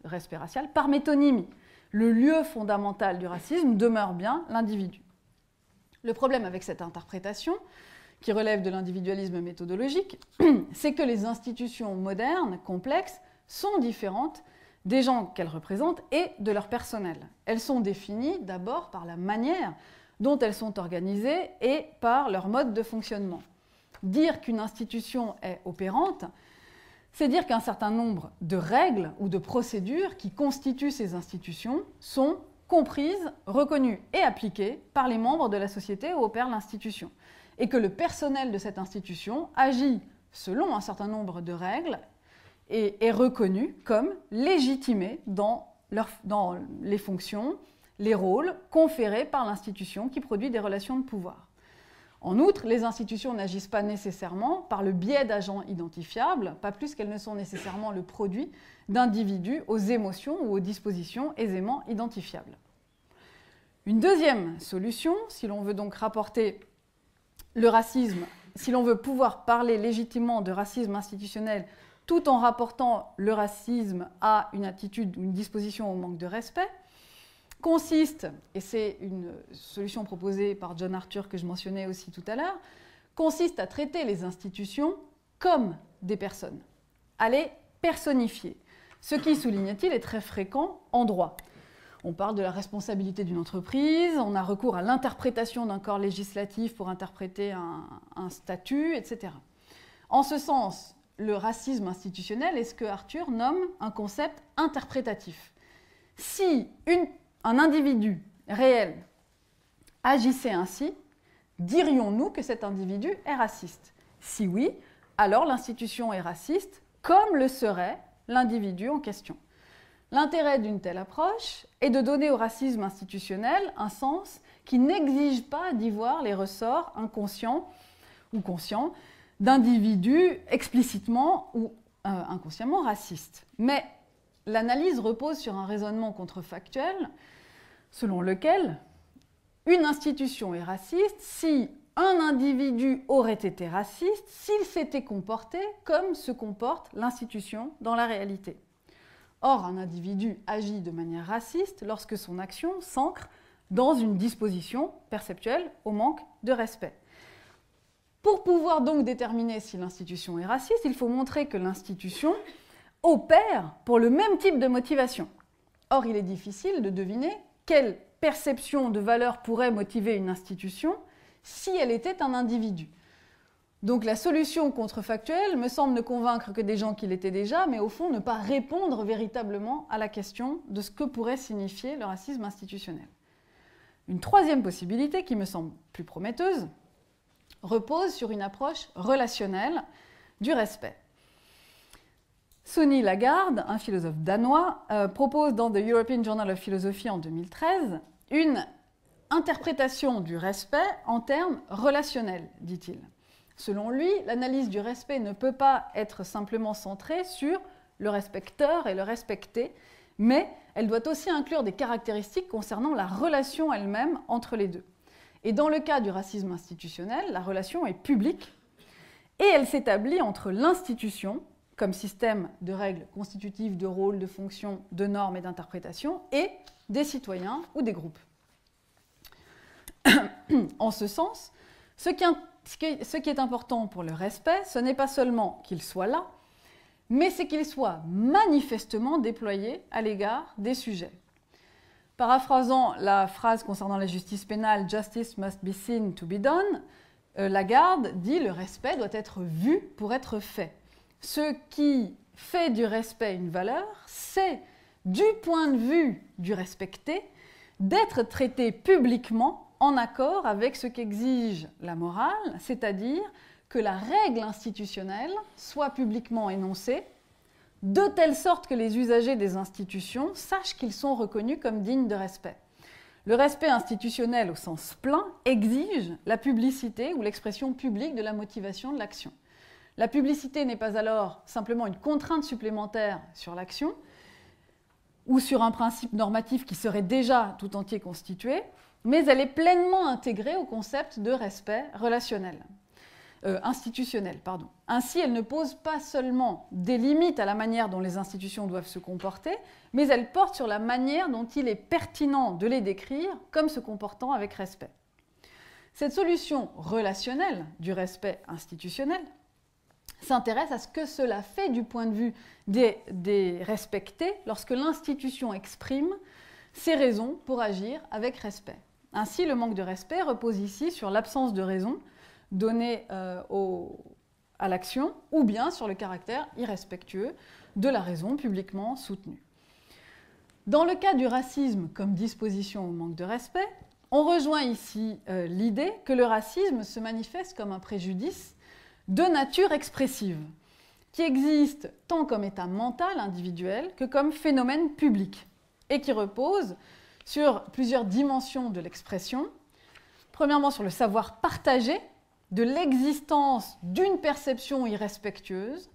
racial, par métonymie. Le lieu fondamental du racisme demeure bien l'individu. Le problème avec cette interprétation, qui relève de l'individualisme méthodologique, c'est que les institutions modernes, complexes, sont différentes des gens qu'elles représentent et de leur personnel. Elles sont définies d'abord par la manière dont elles sont organisées et par leur mode de fonctionnement. Dire qu'une institution est opérante, c'est dire qu'un certain nombre de règles ou de procédures qui constituent ces institutions sont comprises, reconnues et appliquées par les membres de la société où opère l'institution, et que le personnel de cette institution agit selon un certain nombre de règles et est reconnu comme légitimé dans les fonctions, les rôles conférés par l'institution qui produit des relations de pouvoir. En outre, les institutions n'agissent pas nécessairement par le biais d'agents identifiables, pas plus qu'elles ne sont nécessairement le produit d'individus aux émotions ou aux dispositions aisément identifiables. Une deuxième solution, si l'on veut donc rapporter le racisme, si l'on veut pouvoir parler légitimement de racisme institutionnel tout en rapportant le racisme à une attitude ou une disposition au manque de respect, consiste, et c'est une solution proposée par John Arthur que je mentionnais aussi tout à l'heure, consiste à traiter les institutions comme des personnes, à les personnifier. Ce qui, souligne-t-il, est très fréquent en droit. On parle de la responsabilité d'une entreprise, on a recours à l'interprétation d'un corps législatif pour interpréter un statut, etc. En ce sens, le racisme institutionnel est ce que Arthur nomme un concept interprétatif. Si un individu réel agissait ainsi, dirions-nous que cet individu est raciste? Si oui, alors l'institution est raciste, comme le serait l'individu en question. L'intérêt d'une telle approche est de donner au racisme institutionnel un sens qui n'exige pas d'y voir les ressorts inconscients ou conscients d'individus explicitement ou inconsciemment racistes. Mais l'analyse repose sur un raisonnement contrefactuel selon lequel une institution est raciste si un individu aurait été raciste s'il s'était comporté comme se comporte l'institution dans la réalité. Or, un individu agit de manière raciste lorsque son action s'ancre dans une disposition perceptuelle au manque de respect. Pour pouvoir donc déterminer si l'institution est raciste, il faut montrer que l'institution opère pour le même type de motivation. Or, il est difficile de deviner quelle perception de valeur pourrait motiver une institution si elle était un individu. Donc la solution contrefactuelle me semble ne convaincre que des gens qui l'étaient déjà, mais au fond ne pas répondre véritablement à la question de ce que pourrait signifier le racisme institutionnel. Une troisième possibilité, qui me semble plus prometteuse, repose sur une approche relationnelle du respect. Sonny Lagarde, un philosophe danois, propose dans The European Journal of Philosophy en 2013 une interprétation du respect en termes relationnels, dit-il. Selon lui, l'analyse du respect ne peut pas être simplement centrée sur le respecteur et le respecté, mais elle doit aussi inclure des caractéristiques concernant la relation elle-même entre les deux. Et dans le cas du racisme institutionnel, la relation est publique et elle s'établit entre l'institution, comme système de règles constitutives de rôles, de fonctions, de normes et d'interprétations, et des citoyens ou des groupes. En ce sens, ce qui est important pour le respect, ce n'est pas seulement qu'il soit là, mais c'est qu'il soit manifestement déployé à l'égard des sujets. Paraphrasant la phrase concernant la justice pénale « Justice must be seen to be done », Lagarde dit « Le respect doit être vu pour être fait ». Ce qui fait du respect une valeur, c'est, du point de vue du respecté, d'être traité publiquement en accord avec ce qu'exige la morale, c'est-à-dire que la règle institutionnelle soit publiquement énoncée, de telle sorte que les usagers des institutions sachent qu'ils sont reconnus comme dignes de respect. Le respect institutionnel au sens plein exige la publicité ou l'expression publique de la motivation de l'action. La publicité n'est pas alors simplement une contrainte supplémentaire sur l'action ou sur un principe normatif qui serait déjà tout entier constitué, mais elle est pleinement intégrée au concept de respect institutionnel. Ainsi, elle ne pose pas seulement des limites à la manière dont les institutions doivent se comporter, mais elle porte sur la manière dont il est pertinent de les décrire comme se comportant avec respect. Cette solution relationnelle du respect institutionnel s'intéresse à ce que cela fait du point de vue des respectés lorsque l'institution exprime ses raisons pour agir avec respect. Ainsi, le manque de respect repose ici sur l'absence de raison donnée à l'action ou bien sur le caractère irrespectueux de la raison publiquement soutenue. Dans le cas du racisme comme disposition au manque de respect, on rejoint ici l'idée que le racisme se manifeste comme un préjudice de nature expressive, qui existe tant comme état mental individuel que comme phénomène public, et qui repose sur plusieurs dimensions de l'expression. Premièrement, sur le savoir partagé de l'existence d'une perception irrespectueuse.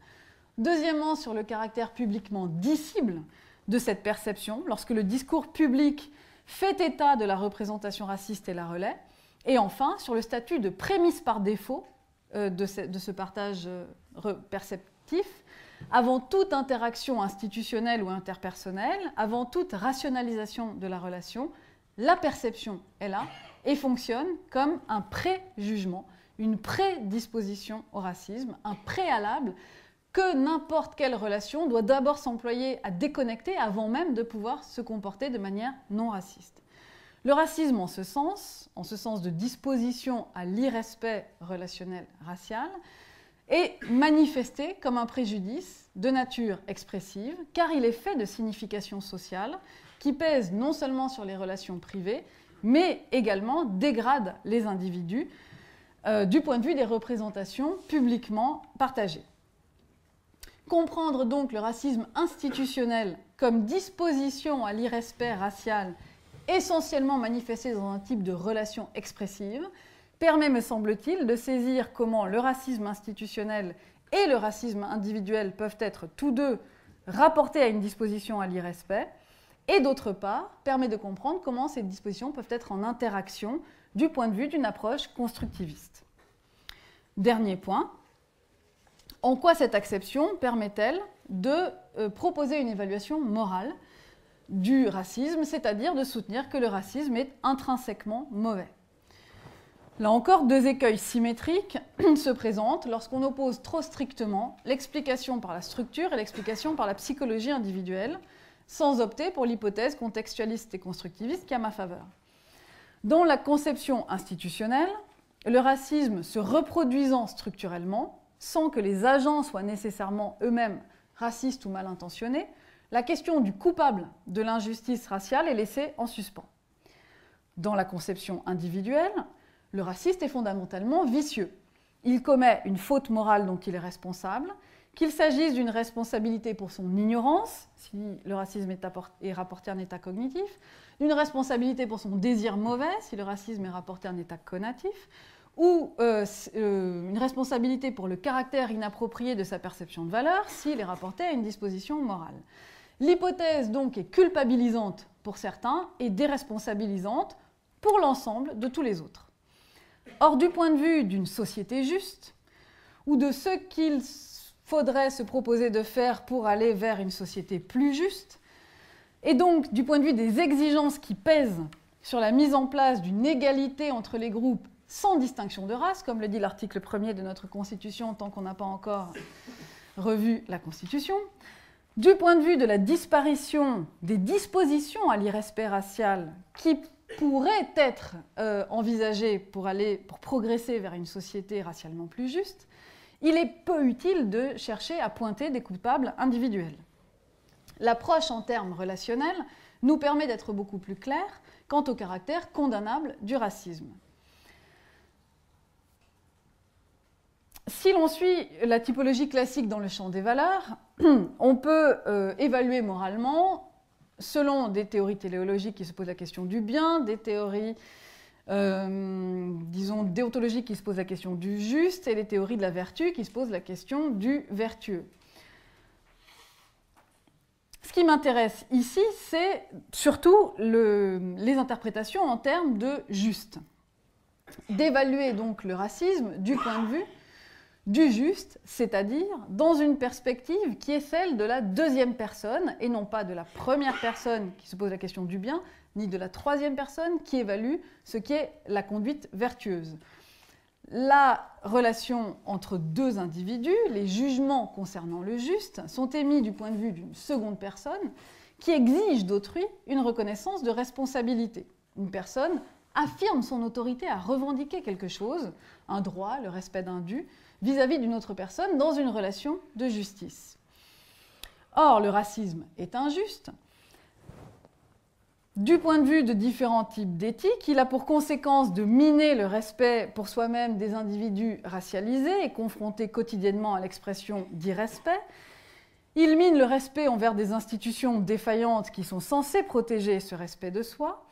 Deuxièmement, sur le caractère publiquement dissible de cette perception, lorsque le discours public fait état de la représentation raciste et la relaie. Et enfin, sur le statut de prémisse par défaut de ce partage perceptif, avant toute interaction institutionnelle ou interpersonnelle, avant toute rationalisation de la relation, la perception est là et fonctionne comme un préjugement, une prédisposition au racisme, un préalable que n'importe quelle relation doit d'abord s'employer à déconnecter avant même de pouvoir se comporter de manière non raciste. Le racisme, en ce sens de disposition à l'irrespect relationnel racial, est manifesté comme un préjudice de nature expressive, car il est fait de significations sociales qui pèsent non seulement sur les relations privées, mais également dégradent les individus du point de vue des représentations publiquement partagées. Comprendre donc le racisme institutionnel comme disposition à l'irrespect racial essentiellement manifesté dans un type de relation expressive permet, me semble-t-il, de saisir comment le racisme institutionnel et le racisme individuel peuvent être tous deux rapportés à une disposition à l'irrespect, et d'autre part, permet de comprendre comment ces dispositions peuvent être en interaction du point de vue d'une approche constructiviste. Dernier point, en quoi cette acception permet-elle de proposer une évaluation morale du racisme, c'est-à-dire de soutenir que le racisme est intrinsèquement mauvais? Là encore, deux écueils symétriques se présentent lorsqu'on oppose trop strictement l'explication par la structure et l'explication par la psychologie individuelle, sans opter pour l'hypothèse contextualiste et constructiviste qui est à ma faveur. Dans la conception institutionnelle, le racisme se reproduisant structurellement, sans que les agents soient nécessairement eux-mêmes racistes ou mal intentionnés, la question du coupable de l'injustice raciale est laissée en suspens. Dans la conception individuelle, le raciste est fondamentalement vicieux. Il commet une faute morale dont il est responsable, qu'il s'agisse d'une responsabilité pour son ignorance, si le racisme est rapporté à un état cognitif, d'une responsabilité pour son désir mauvais, si le racisme est rapporté à un état conatif, ou une responsabilité pour le caractère inapproprié de sa perception de valeur, s'il est rapporté à une disposition morale. L'hypothèse donc est culpabilisante pour certains et déresponsabilisante pour l'ensemble de tous les autres. Or, du point de vue d'une société juste, ou de ce qu'il faudrait se proposer de faire pour aller vers une société plus juste, et donc du point de vue des exigences qui pèsent sur la mise en place d'une égalité entre les groupes sans distinction de race, comme le dit l'article 1er de notre Constitution, tant qu'on n'a pas encore revu la Constitution, du point de vue de la disparition des dispositions à l'irrespect racial qui pourraient être envisagées pour progresser vers une société racialement plus juste, il est peu utile de chercher à pointer des coupables individuels. L'approche en termes relationnels nous permet d'être beaucoup plus clairs quant au caractère condamnable du racisme. Si l'on suit la typologie classique dans le champ des valeurs, on peut évaluer moralement selon des théories téléologiques qui se posent la question du bien, des théories, disons, déontologiques qui se posent la question du juste, et les théories de la vertu qui se posent la question du vertueux. Ce qui m'intéresse ici, c'est surtout les interprétations en termes de juste. D'évaluer donc le racisme du point de vue du juste, c'est-à-dire dans une perspective qui est celle de la deuxième personne, et non pas de la première personne qui se pose la question du bien, ni de la troisième personne qui évalue ce qu'est la conduite vertueuse. La relation entre deux individus, les jugements concernant le juste, sont émis du point de vue d'une seconde personne qui exige d'autrui une reconnaissance de responsabilité. Une personne affirme son autorité à revendiquer quelque chose, un droit, le respect d'un dû, vis-à-vis d'une autre personne dans une relation de justice. Or, le racisme est injuste. Du point de vue de différents types d'éthique, il a pour conséquence de miner le respect pour soi-même des individus racialisés et confrontés quotidiennement à l'expression d'irrespect. Il mine le respect envers des institutions défaillantes qui sont censées protéger ce respect de soi,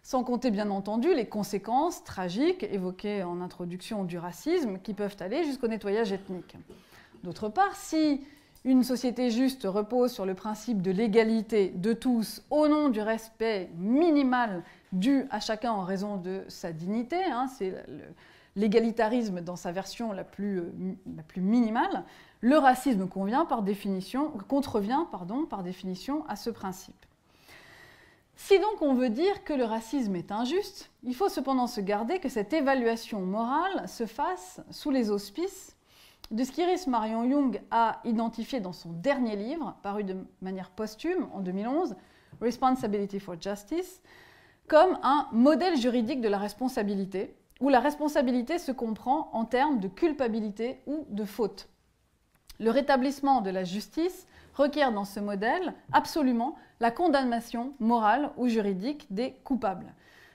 sans compter bien entendu les conséquences tragiques évoquées en introduction du racisme qui peuvent aller jusqu'au nettoyage ethnique. D'autre part, si une société juste repose sur le principe de l'égalité de tous au nom du respect minimal due à chacun en raison de sa dignité, hein, c'est l'égalitarisme dans sa version la plus minimale, le racisme contrevient par définition à ce principe. Si donc on veut dire que le racisme est injuste, il faut cependant se garder que cette évaluation morale se fasse sous les auspices de ce qu'Iris Marion Young a identifié dans son dernier livre, paru de manière posthume en 2011, Responsibility for Justice, comme un modèle juridique de la responsabilité, où la responsabilité se comprend en termes de culpabilité ou de faute. Le rétablissement de la justice requiert dans ce modèle absolument la condamnation morale ou juridique des coupables.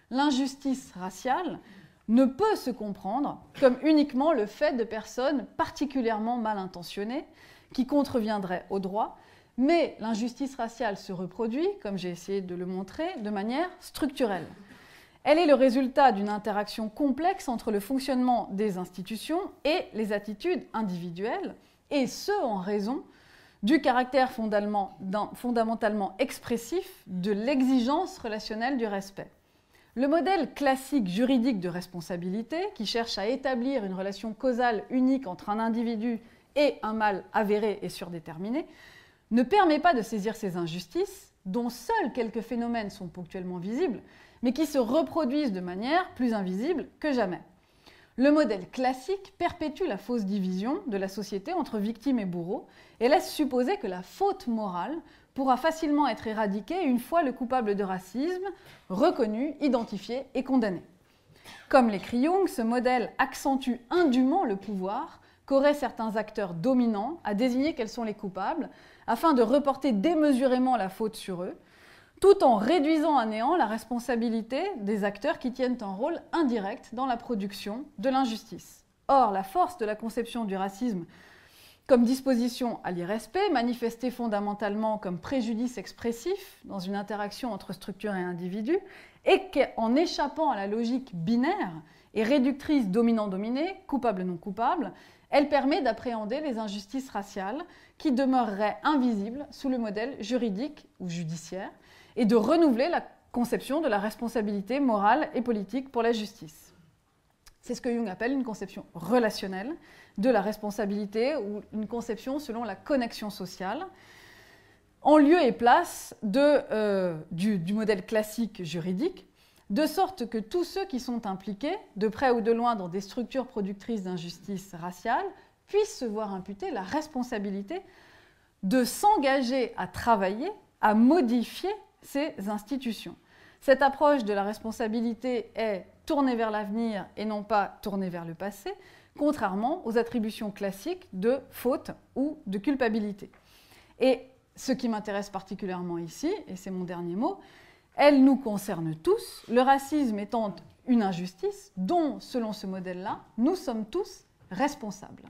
L'injustice raciale ne peut se comprendre comme uniquement le fait de personnes particulièrement mal intentionnées qui contreviendraient au droit, mais l'injustice raciale se reproduit, comme j'ai essayé de le montrer, de manière structurelle. Elle est le résultat d'une interaction complexe entre le fonctionnement des institutions et les attitudes individuelles, et ce en raison du caractère fondamentalement expressif de l'exigence relationnelle du respect. Le modèle classique juridique de responsabilité, qui cherche à établir une relation causale unique entre un individu et un mal avéré et surdéterminé, ne permet pas de saisir ces injustices, dont seuls quelques phénomènes sont ponctuellement visibles, mais qui se reproduisent de manière plus invisible que jamais. Le modèle classique perpétue la fausse division de la société entre victimes et bourreaux et laisse supposer que la faute morale pourra facilement être éradiquée une fois le coupable de racisme reconnu, identifié et condamné. Comme l'écrit Young, ce modèle accentue indûment le pouvoir qu'auraient certains acteurs dominants à désigner quels sont les coupables afin de reporter démesurément la faute sur eux, tout en réduisant à néant la responsabilité des acteurs qui tiennent un rôle indirect dans la production de l'injustice. Or, la force de la conception du racisme comme disposition à l'irrespect, manifestée fondamentalement comme préjudice expressif dans une interaction entre structure et individu, et qu'en échappant à la logique binaire et réductrice dominant-dominé, coupable-non coupable, elle permet d'appréhender les injustices raciales qui demeureraient invisibles sous le modèle juridique ou judiciaire, et de renouveler la conception de la responsabilité morale et politique pour la justice. C'est ce que Young appelle une conception relationnelle de la responsabilité ou une conception selon la connexion sociale, en lieu et place du modèle classique juridique, de sorte que tous ceux qui sont impliqués, de près ou de loin dans des structures productrices d'injustice raciale, puissent se voir imputer la responsabilité de s'engager à travailler, à modifier ces institutions. Cette approche de la responsabilité est tournée vers l'avenir et non pas tournée vers le passé, contrairement aux attributions classiques de faute ou de culpabilité. Et ce qui m'intéresse particulièrement ici, et c'est mon dernier mot, elle nous concerne tous, le racisme étant une injustice dont, selon ce modèle-là, nous sommes tous responsables.